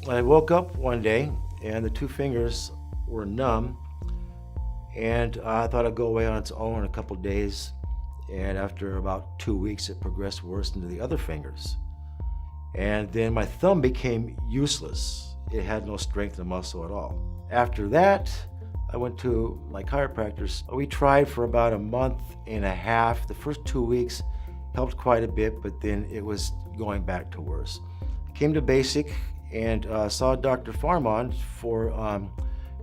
I woke up one day and the two fingers were numb, and I thought it'd go away on its own in a couple days. And after about 2 weeks, it progressed worse into the other fingers. And then my thumb became useless. It had no strength or muscle at all. After that, I went to my chiropractors. We tried for about a month and a half. The first 2 weeks helped quite a bit, but then it was going back to worse. I came to Basic and saw Dr. Farmon for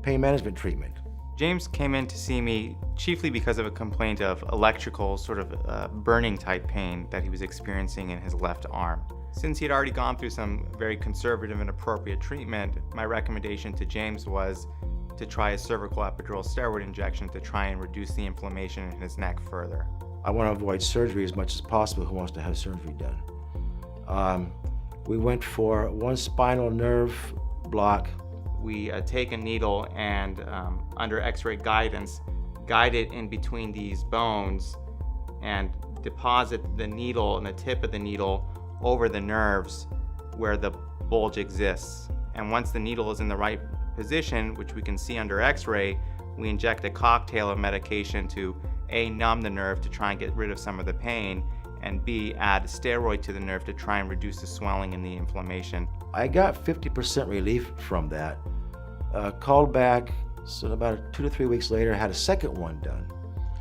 pain management treatment. James came in to see me chiefly because of a complaint of electrical, sort of burning type pain that he was experiencing in his left arm. Since he had already gone through some very conservative and appropriate treatment, my recommendation to James was to try a cervical epidural steroid injection to try and reduce the inflammation in his neck further. I want to avoid surgery as much as possible. Who wants to have surgery done? We went for one spinal nerve block. We take a needle and under x-ray guidance, guide it in between these bones and deposit the needle and the tip of the needle over the nerves where the bulge exists. And once the needle is in the right position, which we can see under x-ray, we inject a cocktail of medication to A, numb the nerve to try and get rid of some of the pain, and B, add a steroid to the nerve to try and reduce the swelling and the inflammation. I got 50% relief from that. Called back, so about 2 to 3 weeks later, had a second one done.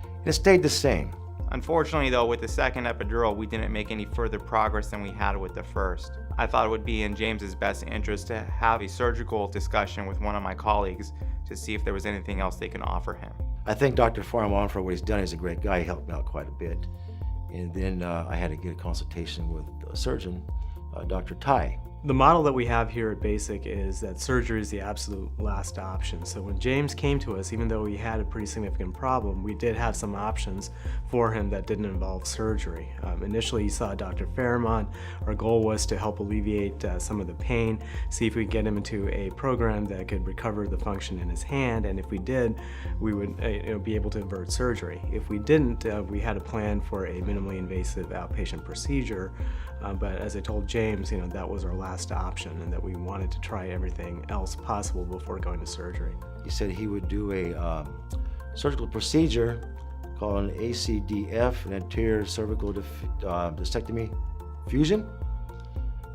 And it stayed the same. Unfortunately though, with the second epidural, we didn't make any further progress than we had with the first. I thought it would be in James's best interest to have a surgical discussion with one of my colleagues to see if there was anything else they can offer him. I think Dr. Farmon, for what he's done, he's a great guy. He helped me out quite a bit. And then I had to get a consultation with a surgeon, Dr. Tai. The model that we have here at Basic is that surgery is the absolute last option. So when James came to us, even though he had a pretty significant problem, we did have some options for him that didn't involve surgery. Initially, he saw Dr. Fairmont. Our goal was to help alleviate some of the pain, see if we could get him into a program that could recover the function in his hand, and if we did, we would be able to avert surgery. If we didn't, we had a plan for a minimally invasive outpatient procedure, but as I told James, that was our last option and that we wanted to try everything else possible before going to surgery. He said he would do a surgical procedure called an ACDF, an anterior cervical discectomy fusion,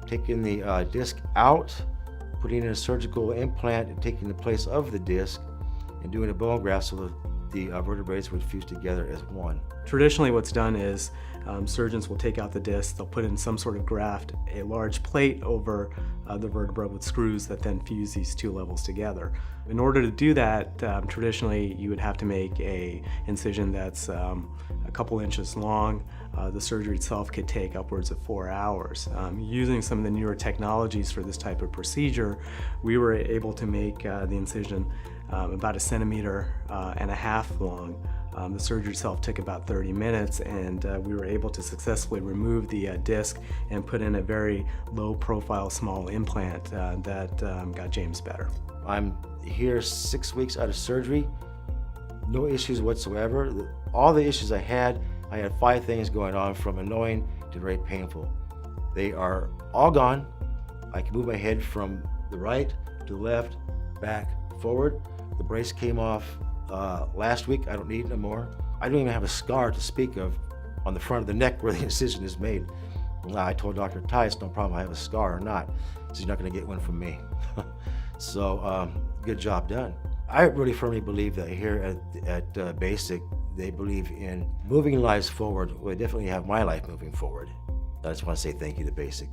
taking the disc out, putting in a surgical implant and taking the place of the disc and doing a bone graft so that the vertebrae would fuse together as one. Traditionally what's done is surgeons will take out the disc, they'll put in some sort of graft, a large plate over the vertebra with screws that then fuse these two levels together. In order to do that, traditionally you would have to make a incision that's a couple inches long. The surgery itself could take upwards of 4 hours. Using some of the newer technologies for this type of procedure, we were able to make the incision about 1.5 centimeters long. The surgery itself took about 30 minutes, and we were able to successfully remove the disc and put in a very low-profile small implant that got James better. I'm here 6 weeks out of surgery, no issues whatsoever. All the issues I had 5 things going on, from annoying to very painful. They are all gone. I can move my head from the right to the left, back, forward. The brace came off last week. I don't need it no more. I don't even have a scar to speak of on the front of the neck where the incision is made. I told Dr. Tai, it's no problem if I have a scar or not. So he's not going to get one from me. So good job done. I really firmly believe that here at Basic, they believe in moving lives forward. Well, they definitely have my life moving forward. I just want to say thank you to Basic.